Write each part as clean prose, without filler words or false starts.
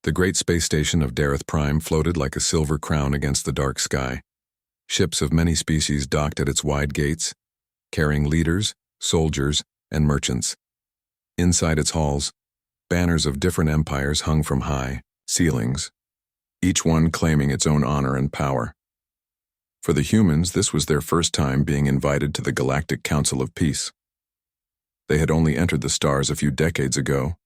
The great space station of Dareth Prime floated like a silver crown against the dark sky. Ships of many species docked at its wide gates, carrying leaders, soldiers, and merchants. Inside its halls, banners of different empires hung from high ceilings, each one claiming its own honor and power. For the humans, this was their first time being invited to the Galactic Council of Peace. They had only entered the stars a few decades ago,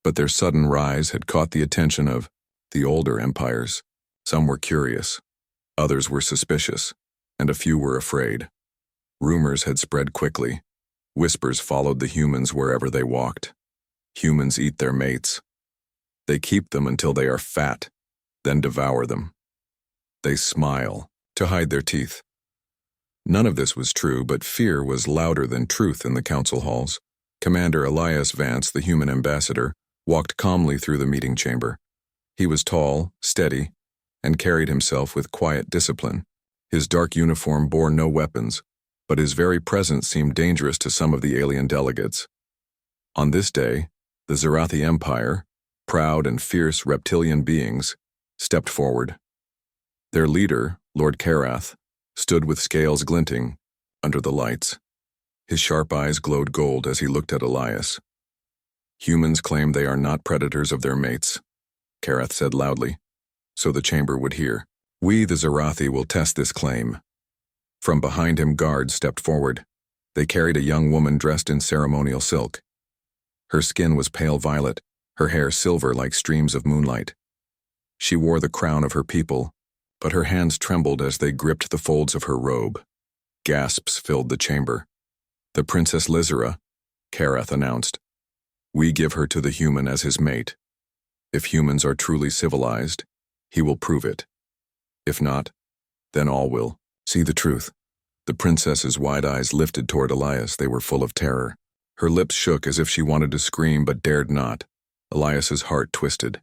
but their sudden rise had caught the attention of the older empires. Some were curious, others were suspicious, and a few were afraid. Rumors had spread quickly. Whispers followed the humans wherever they walked. Humans eat their mates. They keep them until they are fat, then devour them. They smile to hide their teeth. None of this was true, but fear was louder than truth in the council halls. Commander Elias Vance, the human ambassador, walked calmly through the meeting chamber. He was tall, steady, and carried himself with quiet discipline. His dark uniform bore no weapons, but his very presence seemed dangerous to some of the alien delegates. On this day, the Zarathi Empire, proud and fierce reptilian beings, stepped forward. Their leader, Lord Karath, stood with scales glinting under the lights. His sharp eyes glowed gold as he looked at Elias. Humans claim they are not predators of their mates, Karath said loudly, so the chamber would hear. We, the Zarathi, will test this claim. From behind him, guards stepped forward. They carried a young woman dressed in ceremonial silk. Her skin was pale violet, her hair silver like streams of moonlight. She wore the crown of her people, but her hands trembled as they gripped the folds of her robe. Gasps filled the chamber. The Princess Lizera, Karath announced. We give her to the human as his mate. If humans are truly civilized, he will prove it. If not, then all will see the truth. The princess's wide eyes lifted toward Elias. They were full of terror. Her lips shook as if she wanted to scream but dared not. Elias's heart twisted.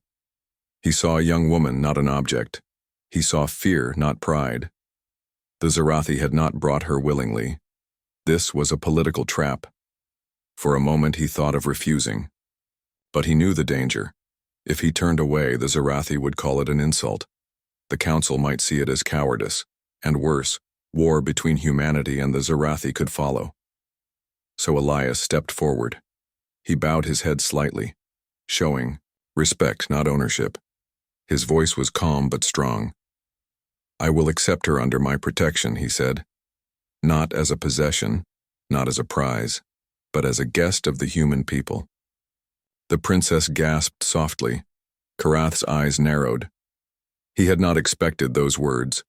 He saw a young woman, not an object. He saw fear, not pride. The Zarathi had not brought her willingly. This was a political trap. For a moment he thought of refusing. But he knew the danger. If he turned away, the Zarathi would call it an insult. The council might see it as cowardice, and worse, war between humanity and the Zarathi could follow. So Elias stepped forward. He bowed his head slightly, showing respect, not ownership. His voice was calm but strong. I will accept her under my protection, he said. Not as a possession, not as a prize, but as a guest of the human people. The princess gasped softly. Karath's eyes narrowed. He had not expected those words,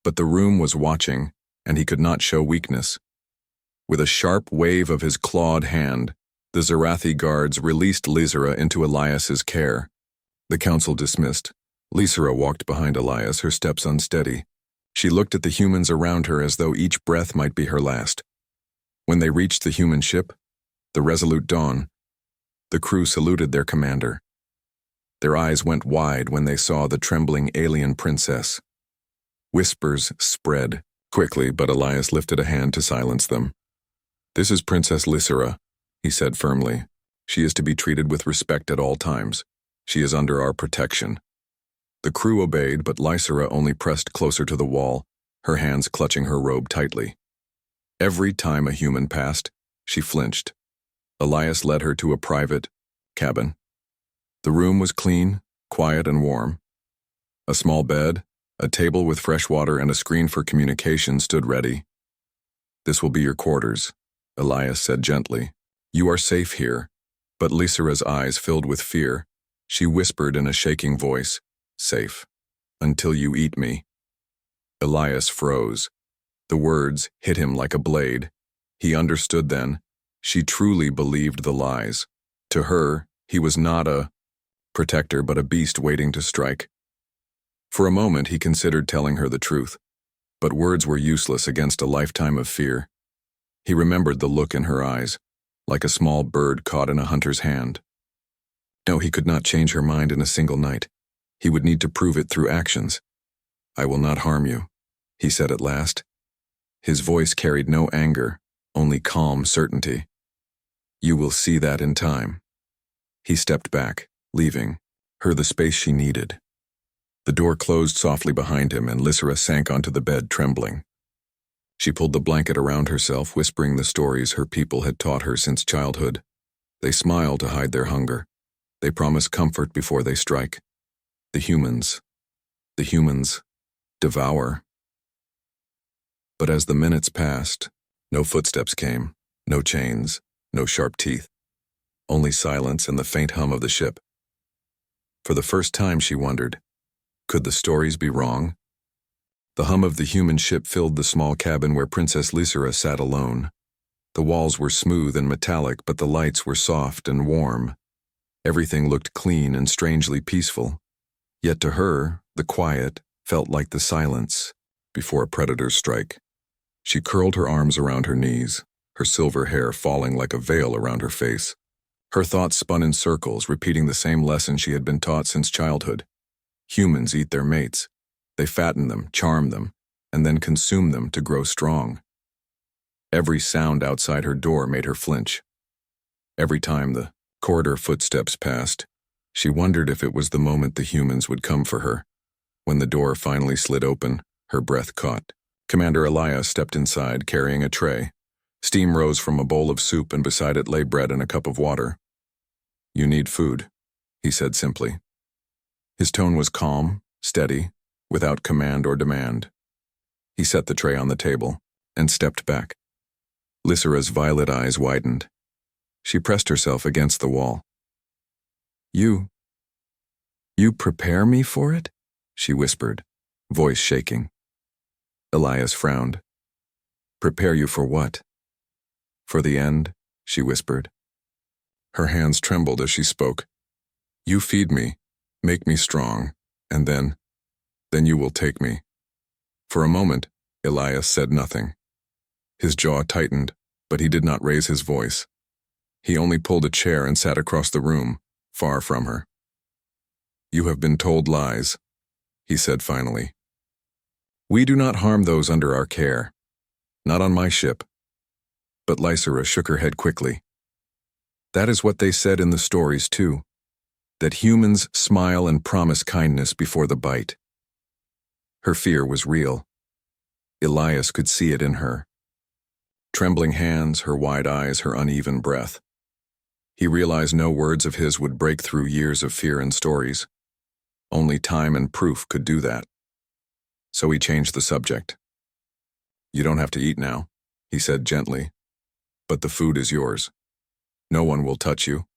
but the room was watching, and he could not show weakness. With a sharp wave of his clawed hand, the Zarathi guards released Lizera into Elias's care. The council dismissed. Lizera walked behind Elias, her steps unsteady. She looked at the humans around her as though each breath might be her last. When they reached the human ship, the Resolute Dawn, the crew saluted their commander. Their eyes went wide when they saw the trembling alien princess. Whispers spread quickly, but Elias lifted a hand to silence them. This is Princess Lizera, he said firmly. She is to be treated with respect at all times. She is under our protection. The crew obeyed, but Lizera only pressed closer to the wall, her hands clutching her robe tightly. Every time a human passed, she flinched. Elias led her to a private cabin. The room was clean, quiet, and warm. A small bed, a table with fresh water, and a screen for communication stood ready. This will be your quarters, Elias said gently. You are safe here. But Lizera's eyes filled with fear. She whispered in a shaking voice, safe, until you eat me. Elias froze. The words hit him like a blade. He understood then. She truly believed the lies. To her, he was not a protector but a beast waiting to strike. For a moment he considered telling her the truth, but words were useless against a lifetime of fear. He remembered the look in her eyes, like a small bird caught in a hunter's hand. No, he could not change her mind in a single night. He would need to prove it through actions. I will not harm you, he said at last. His voice carried no anger, only calm certainty. You will see that in time. He stepped back, leaving, her the space she needed. The door closed softly behind him, and Lysera sank onto the bed, trembling. She pulled the blanket around herself, whispering the stories her people had taught her since childhood. They smile to hide their hunger. They promise comfort before they strike. The humans devour. But as the minutes passed, no footsteps came, no chains, no sharp teeth. Only silence and the faint hum of the ship. For the first time she wondered, could the stories be wrong? The hum of the human ship filled the small cabin where Princess Lysera sat alone. The walls were smooth and metallic, but the lights were soft and warm. Everything looked clean and strangely peaceful. Yet to her, the quiet felt like the silence before a predator's strike. She curled her arms around her knees, her silver hair falling like a veil around her face. Her thoughts spun in circles, repeating the same lesson she had been taught since childhood. Humans eat their mates. They fatten them, charm them, and then consume them to grow strong. Every sound outside her door made her flinch. Every time the corridor footsteps passed, she wondered if it was the moment the humans would come for her. When the door finally slid open, her breath caught. Commander Elias stepped inside, carrying a tray. Steam rose from a bowl of soup, and beside it lay bread and a cup of water. "You need food," he said simply. His tone was calm, steady, without command or demand. He set the tray on the table and stepped back. Lysera's violet eyes widened. She pressed herself against the wall. You prepare me for it?" she whispered, voice shaking. Elias frowned. "Prepare you for what?" "For the end," she whispered. Her hands trembled as she spoke. "You feed me, make me strong, and then you will take me." For a moment, Elias said nothing. His jaw tightened, but he did not raise his voice. He only pulled a chair and sat across the room, far from her. "You have been told lies," he said finally. "We do not harm those under our care. Not on my ship." But Lysera shook her head quickly. "That is what they said in the stories too, that humans smile and promise kindness before the bite." Her fear was real. Elias could see it in her. Trembling hands, her wide eyes, her uneven breath. He realized no words of his would break through years of fear and stories. Only time and proof could do that. So he changed the subject. "You don't have to eat now," he said gently, "but the food is yours. No one will touch you."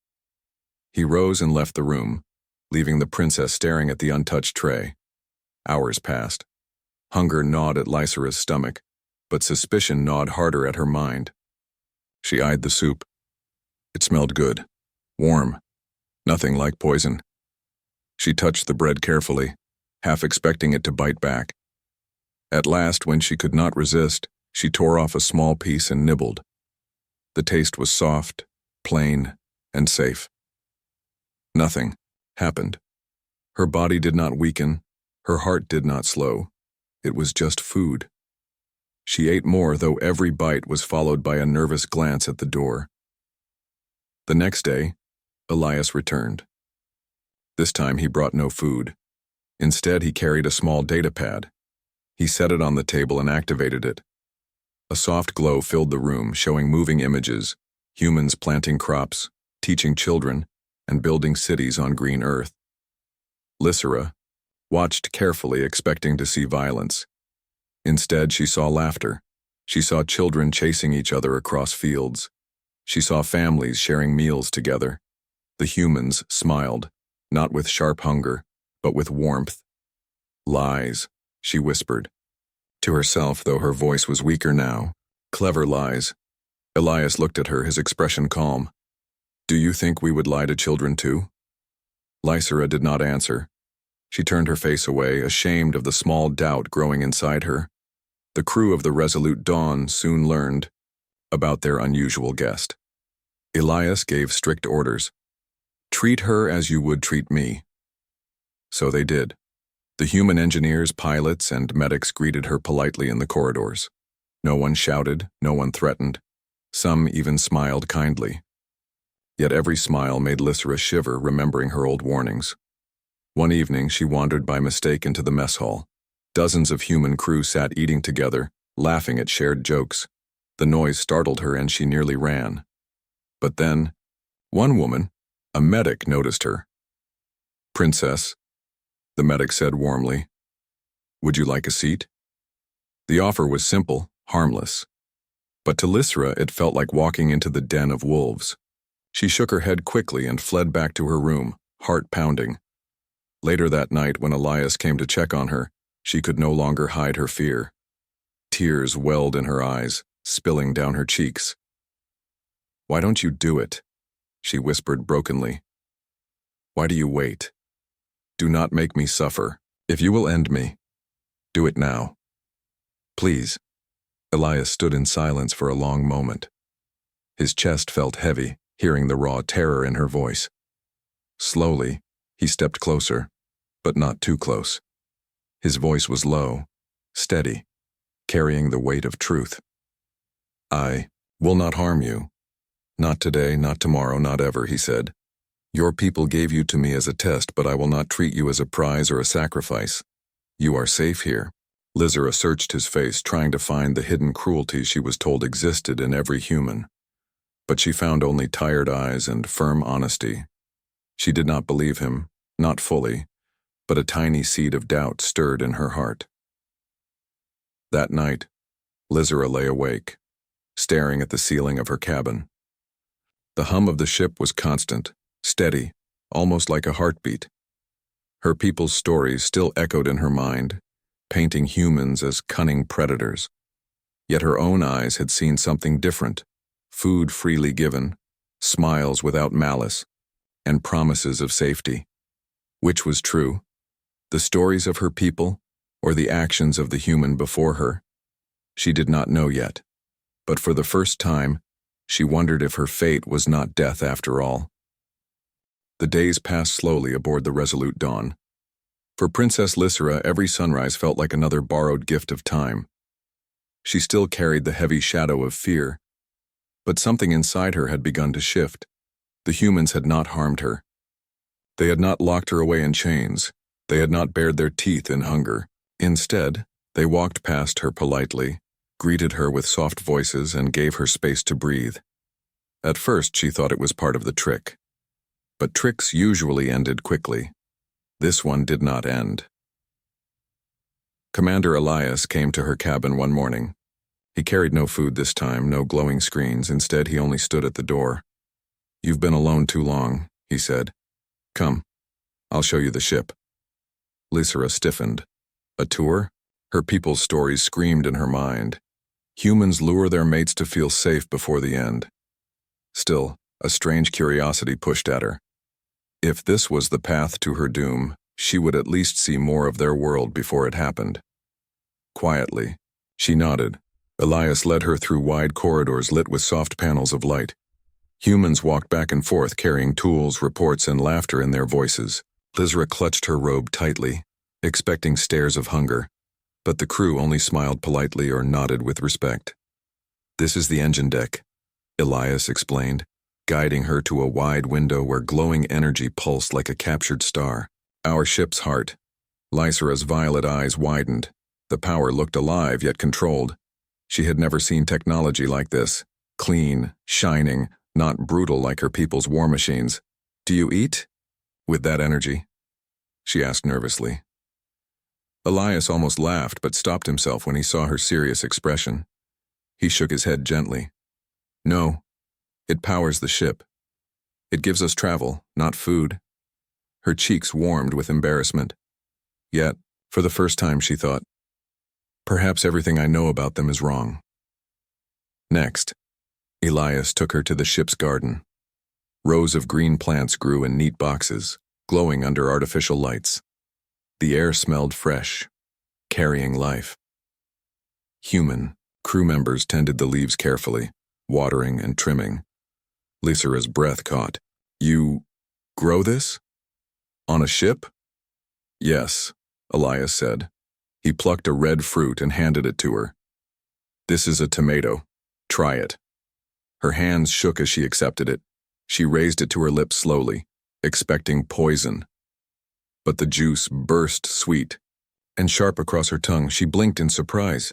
He rose and left the room, leaving the princess staring at the untouched tray. Hours passed. Hunger gnawed at Lysera's stomach, but suspicion gnawed harder at her mind. She eyed the soup. It smelled good, warm, nothing like poison. She touched the bread carefully, half expecting it to bite back. At last, when she could not resist, she tore off a small piece and nibbled. The taste was soft, plain, and safe. Nothing happened. Her body did not weaken, her heart did not slow. It was just food. She ate more, though every bite was followed by a nervous glance at the door. The next day, Elias returned. This time he brought no food. Instead, he carried a small data pad. He set it on the table and activated it. A soft glow filled the room, showing moving images, humans planting crops, teaching children, and building cities on green earth. Lysera watched carefully, expecting to see violence. Instead, she saw laughter. She saw children chasing each other across fields. She saw families sharing meals together. The humans smiled, not with sharp hunger, but with warmth. "Lies," she whispered. To herself, though her voice was weaker now. "Clever lies." Elias looked at her, his expression calm. "Do you think we would lie to children too?" Lysera did not answer. She turned her face away, ashamed of the small doubt growing inside her. The crew of the Resolute Dawn soon learned about their unusual guest. Elias gave strict orders. "Treat her as you would treat me." So they did. The human engineers, pilots, and medics greeted her politely in the corridors. No one shouted, no one threatened. Some even smiled kindly. Yet every smile made Lysera shiver, remembering her old warnings. One evening, she wandered by mistake into the mess hall. Dozens of human crew sat eating together, laughing at shared jokes. The noise startled her and she nearly ran. But then, one woman, a medic, noticed her. "Princess," the medic said warmly, "would you like a seat?" The offer was simple, harmless. But to Lysra, it felt like walking into the den of wolves. She shook her head quickly and fled back to her room, heart pounding. Later that night, when Elias came to check on her, she could no longer hide her fear. Tears welled in her eyes, spilling down her cheeks. "Why don't you do it?" she whispered brokenly. "Why do you wait? Do not make me suffer. If you will end me, do it now. Please." Elias stood in silence for a long moment. His chest felt heavy, hearing the raw terror in her voice. Slowly, he stepped closer, but not too close. His voice was low, steady, carrying the weight of truth. "I will not harm you. Not today, not tomorrow, not ever," he said. "Your people gave you to me as a test, but I will not treat you as a prize or a sacrifice. You are safe here." Lysra searched his face, trying to find the hidden cruelty she was told existed in every human. But she found only tired eyes and firm honesty. She did not believe him, not fully, but a tiny seed of doubt stirred in her heart. That night, Lysra lay awake, staring at the ceiling of her cabin. The hum of the ship was constant, steady, almost like a heartbeat. Her people's stories still echoed in her mind, painting humans as cunning predators. Yet her own eyes had seen something different: food freely given, smiles without malice, and promises of safety. Which was true? The stories of her people, or the actions of the human before her? She did not know yet, but for the first time, she wondered if her fate was not death after all. The days passed slowly aboard the Resolute Dawn. For Princess Lysra, every sunrise felt like another borrowed gift of time. She still carried the heavy shadow of fear, but something inside her had begun to shift. The humans had not harmed her. They had not locked her away in chains. They had not bared their teeth in hunger. Instead, they walked past her politely, greeted her with soft voices, and gave her space to breathe. At first, she thought it was part of the trick. But tricks usually ended quickly. This one did not end. Commander Elias came to her cabin one morning. He carried no food this time, no glowing screens. Instead, he only stood at the door. "You've been alone too long," he said. "Come, I'll show you the ship." Lysra stiffened. A tour? Her people's stories screamed in her mind. Humans lure their mates to feel safe before the end. Still, a strange curiosity pushed at her. If this was the path to her doom, she would at least see more of their world before it happened. Quietly, she nodded. Elias led her through wide corridors lit with soft panels of light. Humans walked back and forth, carrying tools, reports, and laughter in their voices. Lysra clutched her robe tightly, expecting stares of hunger, but the crew only smiled politely or nodded with respect. "This is the engine deck," Elias explained, guiding her to a wide window where glowing energy pulsed like a captured star. "Our ship's heart." Lysra's violet eyes widened. The power looked alive yet controlled. She had never seen technology like this. Clean, shining, not brutal like her people's war machines. "Do you eat with that energy?" she asked nervously. Elias almost laughed but stopped himself when he saw her serious expression. He shook his head gently. "No. It powers the ship. It gives us travel, not food." Her cheeks warmed with embarrassment. Yet, for the first time, she thought, perhaps everything I know about them is wrong. Next, Elias took her to the ship's garden. Rows of green plants grew in neat boxes, glowing under artificial lights. The air smelled fresh, carrying life. Human crew members tended the leaves carefully, watering and trimming. Lysra's breath caught. "You grow this? On a ship?" "Yes," Elias said. He plucked a red fruit and handed it to her. "This is a tomato. Try it." Her hands shook as she accepted it. She raised it to her lips slowly, expecting poison. but the juice burst sweet and sharp across her tongue. She blinked in surprise.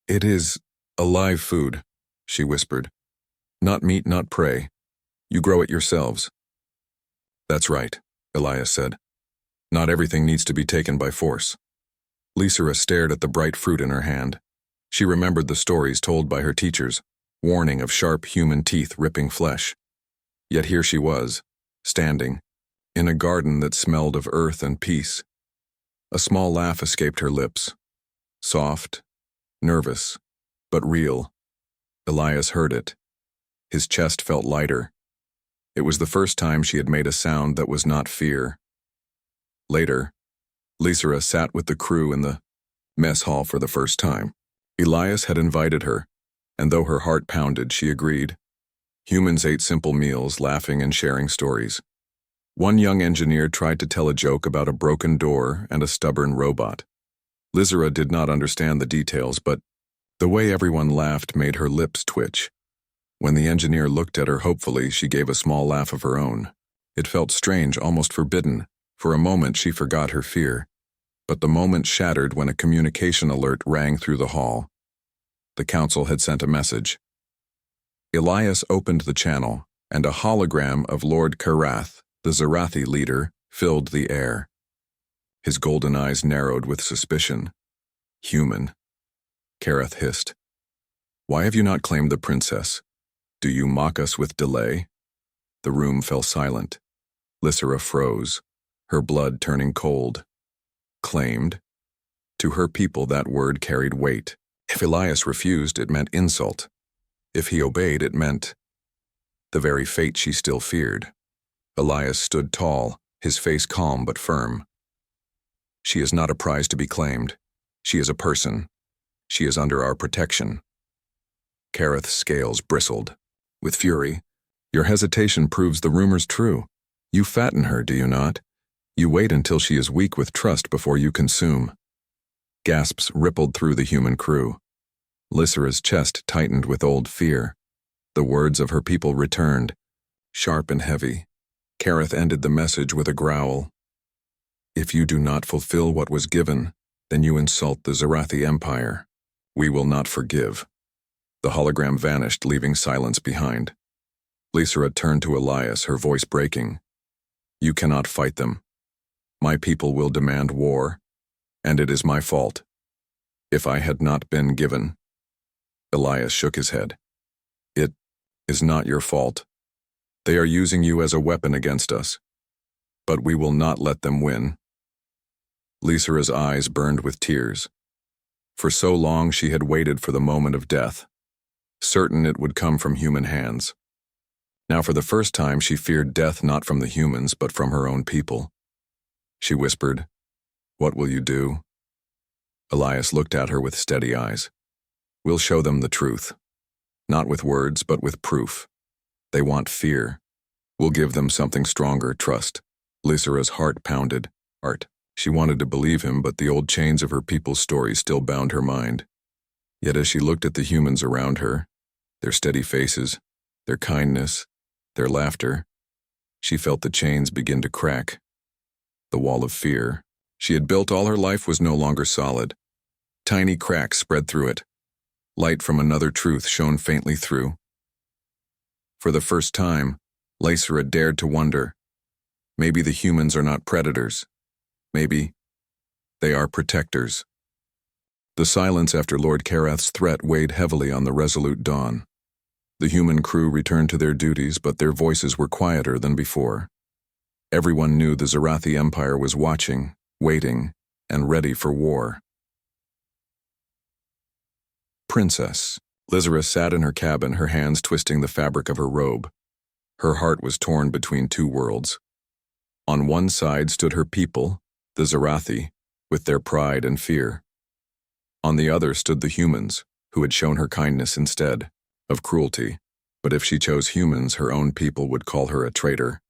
"It is alive food," she whispered. "Not meat, not prey. You grow it yourselves." "That's right," Elias said. "Not everything needs to be taken by force." Lysera stared at the bright fruit in her hand. She remembered the stories told by her teachers, warning of sharp human teeth ripping flesh. Yet here she was, standing, in a garden that smelled of earth and peace. A small laugh escaped her lips. Soft, nervous, but real. Elias heard it. His chest felt lighter. It was the first time she had made a sound that was not fear. Later, Lysera sat with the crew in the mess hall for the first time. Elias had invited her, and though her heart pounded, she agreed. Humans ate simple meals, laughing and sharing stories. One young engineer tried to tell a joke about a broken door and a stubborn robot. Lysera did not understand the details, but the way everyone laughed made her lips twitch. When the engineer looked at her hopefully, she gave a small laugh of her own. It felt strange, almost forbidden. For a moment she forgot her fear. But the moment shattered when a communication alert rang through the hall. The council had sent a message. Elias opened the channel, and a hologram of Lord Karath, the Zarathi leader, filled the air. His golden eyes narrowed with suspicion. "Human," Karath hissed. "Why have you not claimed the princess? Do you mock us with delay?" The room fell silent. Lysera froze, her blood turning cold. Claimed? To her people that word carried weight. If Elias refused, it meant insult. If he obeyed, it meant the very fate she still feared. Elias stood tall, his face calm but firm. "She is not a prize to be claimed. She is a person. She is under our protection." Karath's scales bristled. With fury, "Your hesitation proves the rumors true. You fatten her, do you not? You wait until she is weak with trust before you consume." Gasps rippled through the human crew. Lysera's chest tightened with old fear. The words of her people returned, sharp and heavy. Karath ended the message with a growl. "If you do not fulfill what was given, then you insult the Zarathi Empire. We will not forgive." The hologram vanished, leaving silence behind. Lysera turned to Elias, her voice breaking. "You cannot fight them. My people will demand war, and it is my fault. If I had not been given..." Elias shook his head. "It is not your fault. They are using you as a weapon against us. But we will not let them win." Lysera's eyes burned with tears. For so long she had waited for the moment of death, certain it would come from human hands. Now for the first time she feared death not from the humans but from her own people. She whispered, "What will you do?" Elias looked at her with steady eyes. "We'll show them the truth. Not with words, but with proof. They want fear. We'll give them something stronger, trust." Lysera's heart pounded. She wanted to believe him, but the old chains of her people's story still bound her mind. Yet as she looked at the humans around her, their steady faces, their kindness, their laughter, she felt the chains begin to crack. The wall of fear she had built all her life was no longer solid. Tiny cracks spread through it. Light from another truth shone faintly through. For the first time, Lysera dared to wonder. Maybe the humans are not predators. Maybe they are protectors. The silence after Lord Karath's threat weighed heavily on the resolute Dawn. The human crew returned to their duties, but their voices were quieter than before. Everyone knew the Zarathi Empire was watching, waiting, and ready for war. Princess. Lysera sat in her cabin, her hands twisting the fabric of her robe. Her heart was torn between two worlds. On one side stood her people, the Zarathi, with their pride and fear. On the other stood the humans, who had shown her kindness instead of cruelty. But if she chose humans, her own people would call her a traitor.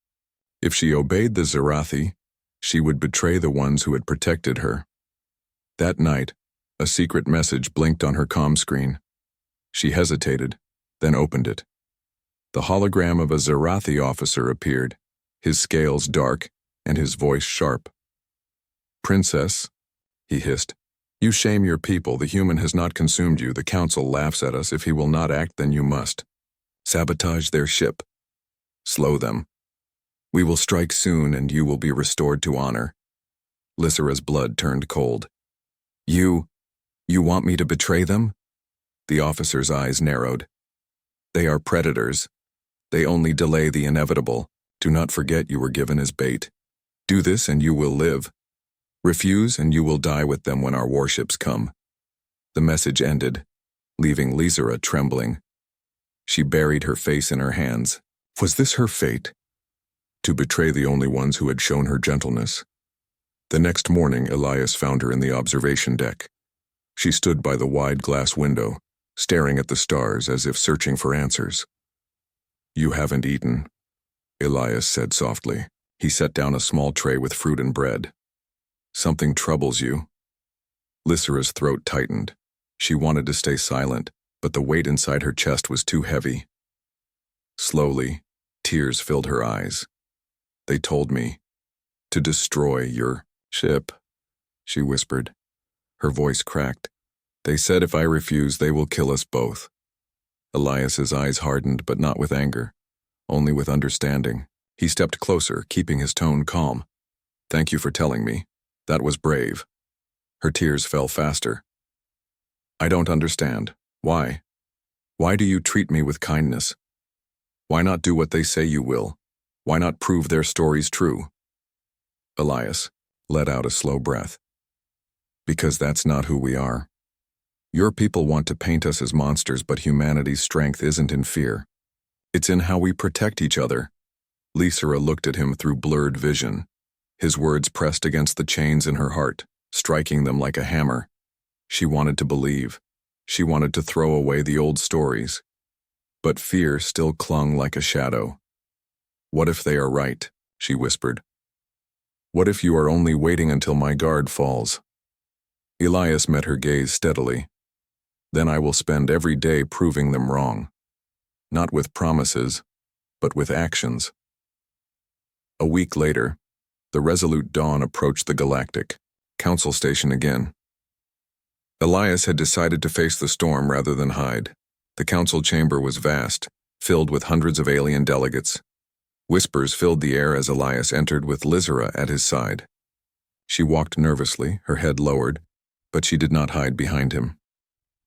If she obeyed the Zarathi, she would betray the ones who had protected her. That night, a secret message blinked on her comm screen. She hesitated, then opened it. The hologram of a Zarathi officer appeared, his scales dark and his voice sharp. Princess, he hissed. You shame your people. The human has not consumed you. The council laughs at us. If he will not act, then you must. Sabotage their ship. Slow them. We will strike soon, and you will be restored to honor. Lysera's blood turned cold. You want me to betray them? The officer's eyes narrowed. They are predators. They only delay the inevitable. Do not forget you were given as bait. Do this and you will live. Refuse and you will die with them when our warships come. The message ended, leaving Lysera trembling. She buried her face in her hands. Was this her fate? To betray the only ones who had shown her gentleness. The next morning, Elias found her in the observation deck. She stood by the wide glass window, staring at the stars as if searching for answers. You haven't eaten, Elias said softly. He set down a small tray with fruit and bread. Something troubles you. Lysera's throat tightened. She wanted to stay silent, but the weight inside her chest was too heavy. Slowly, tears filled her eyes. They told me to destroy your ship, she whispered. Her voice cracked. They said if I refuse, they will kill us both. Elias's eyes hardened, but not with anger, only with understanding. He stepped closer, keeping his tone calm. Thank you for telling me. That was brave. Her tears fell faster. I don't understand. Why? Why do you treat me with kindness? Why not do what they say you will? Why not prove their stories true? Elias let out a slow breath. Because that's not who we are. Your people want to paint us as monsters, but humanity's strength isn't in fear. It's in how we protect each other. Lysera looked at him through blurred vision. His words pressed against the chains in her heart, striking them like a hammer. She wanted to believe. She wanted to throw away the old stories. But fear still clung like a shadow. What if they are right? She whispered. What if you are only waiting until my guard falls? Elias met her gaze steadily. Then I will spend every day proving them wrong. Not with promises, but with actions. A week later, the resolute dawn approached the Galactic Council Station again. Elias had decided to face the storm rather than hide. The council chamber was vast, filled with hundreds of alien delegates. Whispers filled the air as Elias entered with Lysera at his side. She walked nervously, her head lowered, but she did not hide behind him.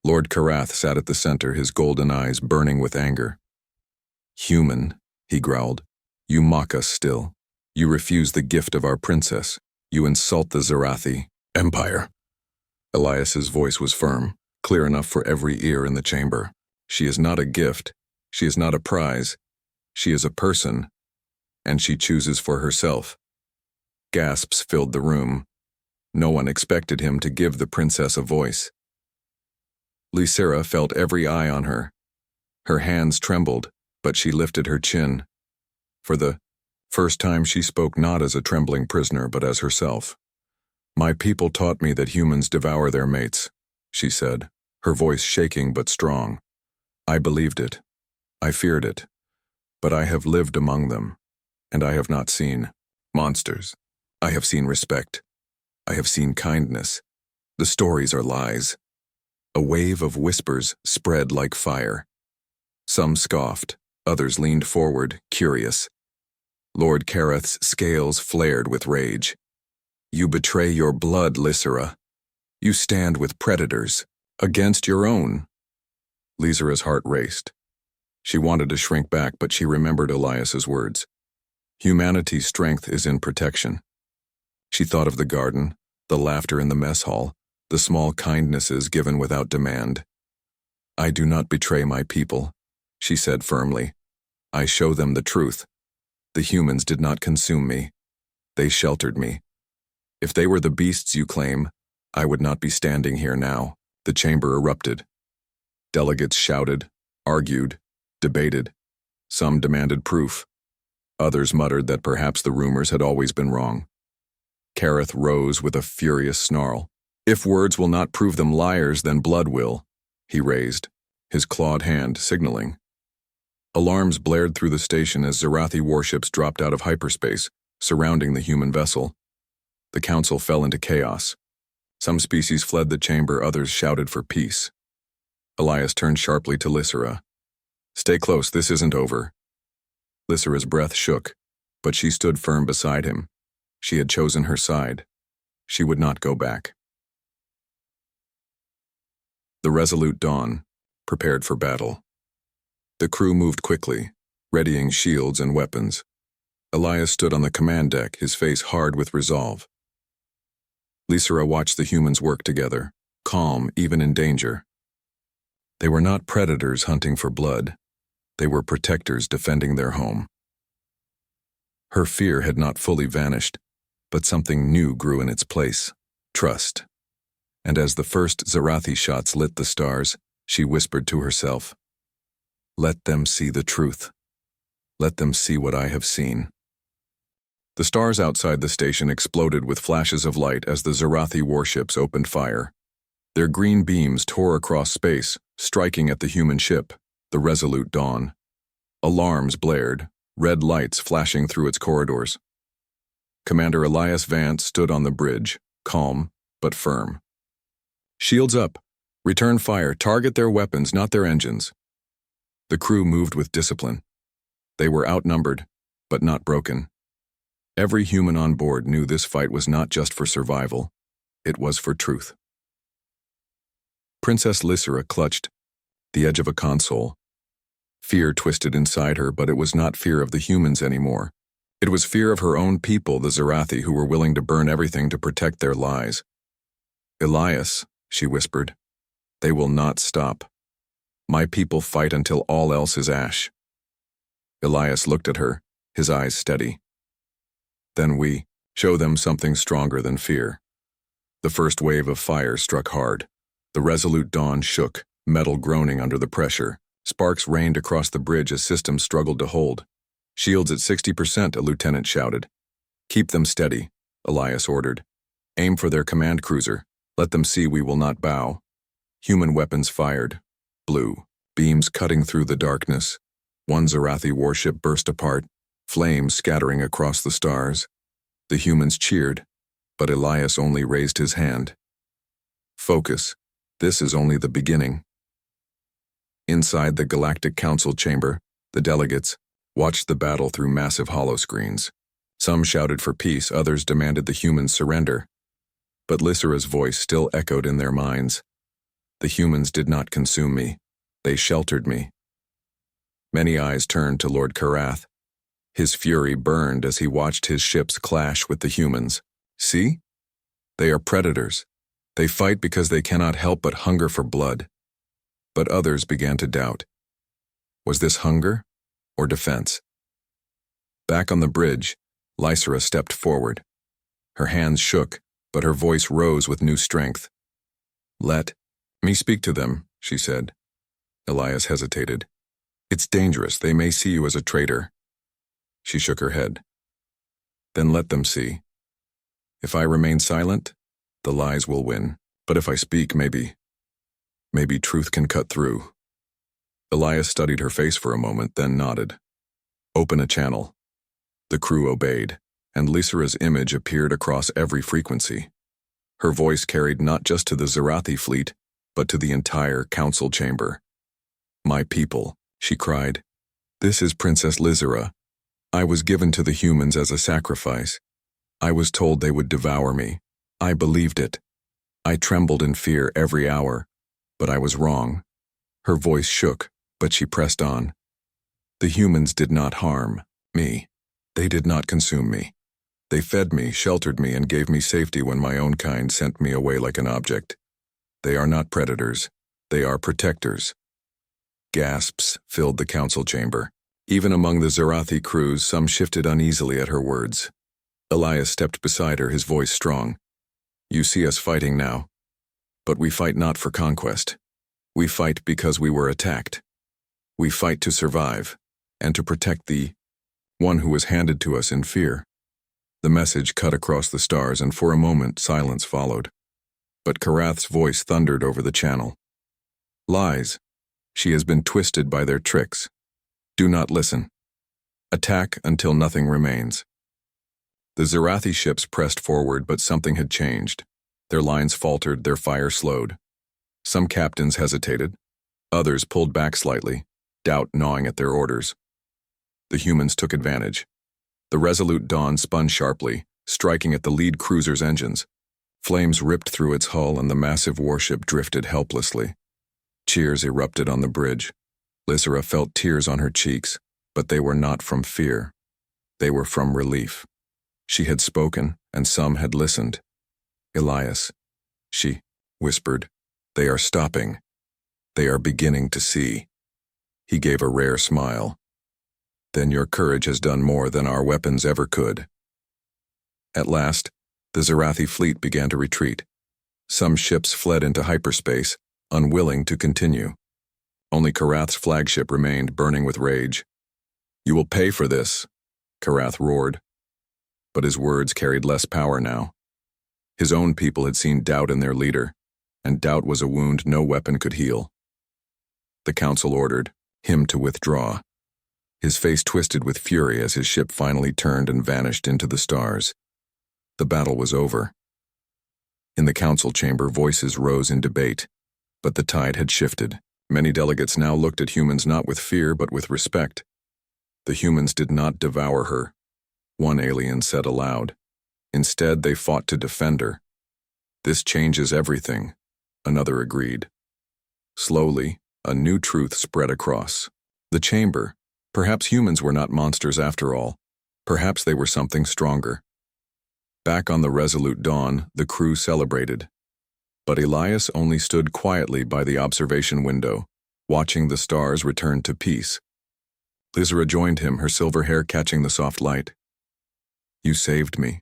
Lord Karath sat at the center, his golden eyes burning with anger. Human, he growled, you mock us still. You refuse the gift of our princess. You insult the Zarathi Empire. Elias's voice was firm, clear enough for every ear in the chamber. She is not a gift. She is not a prize. She is a person, and she chooses for herself. Gasps filled the room. No one expected him to give the princess a voice. Lysera felt every eye on her. Her hands trembled, but she lifted her chin. For the first time she spoke not as a trembling prisoner, but as herself. My people taught me that humans devour their mates, she said, her voice shaking but strong. I believed it. I feared it. But I have lived among them, and I have not seen monsters. I have seen respect. I have seen kindness. The stories are lies. A wave of whispers spread like fire. Some scoffed, others leaned forward, curious. Lord Karath's scales flared with rage. You betray your blood, Lysera. You stand with predators, against your own. Lysera's heart raced. She wanted to shrink back, but she remembered Elias's words. Humanity's strength is in protection. She thought of the garden, the laughter in the mess hall, the small kindnesses given without demand. I do not betray my people, she said firmly. I show them the truth. The humans did not consume me. They sheltered me. If they were the beasts you claim, I would not be standing here now. The chamber erupted. Delegates shouted, argued, debated. Some demanded proof. Others muttered that perhaps the rumors had always been wrong. Karath rose with a furious snarl. If words will not prove them liars, then blood will, he raised, his clawed hand signaling. Alarms blared through the station as Zarathi warships dropped out of hyperspace, surrounding the human vessel. The council fell into chaos. Some species fled the chamber, others shouted for peace. Elias turned sharply to Lysera. "Stay close, this isn't over." Lysera's breath shook, but she stood firm beside him. She had chosen her side. She would not go back. The resolute Dawn, prepared for battle. The crew moved quickly, readying shields and weapons. Elias stood on the command deck, his face hard with resolve. Lysera watched the humans work together, calm even in danger. They were not predators hunting for blood. They were protectors defending their home. Her fear had not fully vanished, but something new grew in its place: trust. And as the first Zarathi shots lit the stars, she whispered to herself, "Let them see the truth. Let them see what I have seen." The stars outside the station exploded with flashes of light as the Zarathi warships opened fire. Their green beams tore across space, striking at the human ship, the resolute Dawn. Alarms blared, red lights flashing through its corridors. Commander Elias Vance stood on the bridge, calm but firm. "Shields up. Return fire. Target their weapons, not their engines." The crew moved with discipline. They were outnumbered, but not broken. Every human on board knew this fight was not just for survival. It was for truth. Princess Lysera clutched the edge of a console. Fear twisted inside her, but it was not fear of the humans anymore. It was fear of her own people, the Zarathi, who were willing to burn everything to protect their lies. "Elias," she whispered, "they will not stop. My people fight until all else is ash." Elias looked at her, his eyes steady. "Then we show them something stronger than fear." The first wave of fire struck hard. The resolute Dawn shook, metal groaning under the pressure. Sparks rained across the bridge as systems struggled to hold. "Shields at 60%, a lieutenant shouted. "Keep them steady," Elias ordered. "Aim for their command cruiser. Let them see we will not bow." Human weapons fired. Blue, beams cutting through the darkness. One Zarathi warship burst apart, flames scattering across the stars. The humans cheered, but Elias only raised his hand. "Focus. This is only the beginning." Inside the Galactic Council chamber, the delegates watched the battle through massive holoscreens. Some shouted for peace, others demanded the humans surrender. But Lysera's voice still echoed in their minds. "The humans did not consume me. They sheltered me." Many eyes turned to Lord Karath. His fury burned as he watched his ships clash with the humans. "See? They are predators. They fight because they cannot help but hunger for blood." But others began to doubt. Was this hunger or defense? Back on the bridge, Lysera stepped forward. Her hands shook, but her voice rose with new strength. "Let me speak to them," she said. Elias hesitated. "It's dangerous. They may see you as a traitor." She shook her head. "Then let them see. If I remain silent, the lies will win. But if I speak, maybe truth can cut through." Elias studied her face for a moment, then nodded. "Open a channel." The crew obeyed, and Lysera's image appeared across every frequency. Her voice carried not just to the Zarathi fleet, but to the entire council chamber. "My people," she cried. "This is Princess Lysera. I was given to the humans as a sacrifice. I was told they would devour me. I believed it. I trembled in fear every hour, but I was wrong." Her voice shook, but she pressed on. "The humans did not harm me. They did not consume me. They fed me, sheltered me, and gave me safety when my own kind sent me away like an object. They are not predators. They are protectors." Gasps filled the council chamber. Even among the Zarathi crews, some shifted uneasily at her words. Elias stepped beside her, his voice strong. "You see us fighting now. But we fight not for conquest. We fight because we were attacked. We fight to survive, and to protect the one who was handed to us in fear." The message cut across the stars, and for a moment silence followed. But Karath's voice thundered over the channel. "Lies. She has been twisted by their tricks. Do not listen. Attack until nothing remains." The Zerathi ships pressed forward, but something had changed. Their lines faltered, their fire slowed. Some captains hesitated. Others pulled back slightly, doubt gnawing at their orders. The humans took advantage. The Resolute Dawn spun sharply, striking at the lead cruiser's engines. Flames ripped through its hull and the massive warship drifted helplessly. Cheers erupted on the bridge. Lysera felt tears on her cheeks, but they were not from fear. They were from relief. She had spoken, and some had listened. Elias, she whispered, they are stopping. They are beginning to see. He gave a rare smile. Then your courage has done more than our weapons ever could. At last, the Zerathi fleet began to retreat. Some ships fled into hyperspace, unwilling to continue. Only Karath's flagship remained, burning with rage. You will pay for this, Karath roared. But his words carried less power now. His own people had seen doubt in their leader, and doubt was a wound no weapon could heal. The council ordered him to withdraw. His face twisted with fury as his ship finally turned and vanished into the stars. The battle was over. In the council chamber, voices rose in debate, but the tide had shifted. Many delegates now looked at humans not with fear but with respect. The humans did not devour her, one alien said aloud. Instead, they fought to defend her. This changes everything, another agreed. Slowly, a new truth spread across the chamber. Perhaps humans were not monsters after all. Perhaps they were something stronger. Back on the Resolute Dawn, the crew celebrated. But Elias only stood quietly by the observation window, watching the stars return to peace. Lysera joined him, her silver hair catching the soft light. You saved me,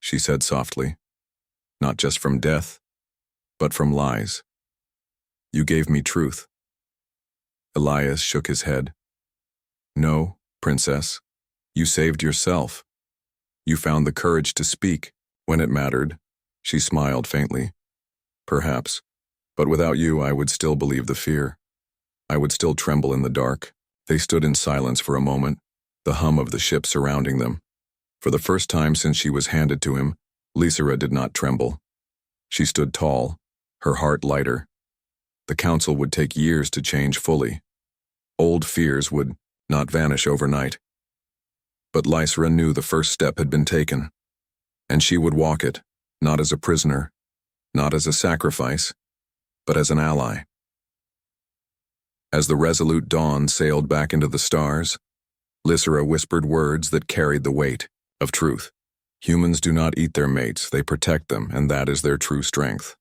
she said softly. Not just from death, but from lies. You gave me truth. Elias shook his head. No, princess. You saved yourself. You found the courage to speak when it mattered. She smiled faintly. Perhaps, but without you I would still believe the fear. I would still tremble in the dark. They stood in silence for a moment, the hum of the ship surrounding them. For the first time since she was handed to him, Lysera did not tremble. She stood tall, her heart lighter. The council would take years to change fully. Old fears would not vanish overnight. But Lysera knew the first step had been taken, and she would walk it, not as a prisoner, not as a sacrifice, but as an ally. As the Resolute Dawn sailed back into the stars, Lysera whispered words that carried the weight of truth. Humans do not eat their mates, they protect them, and that is their true strength.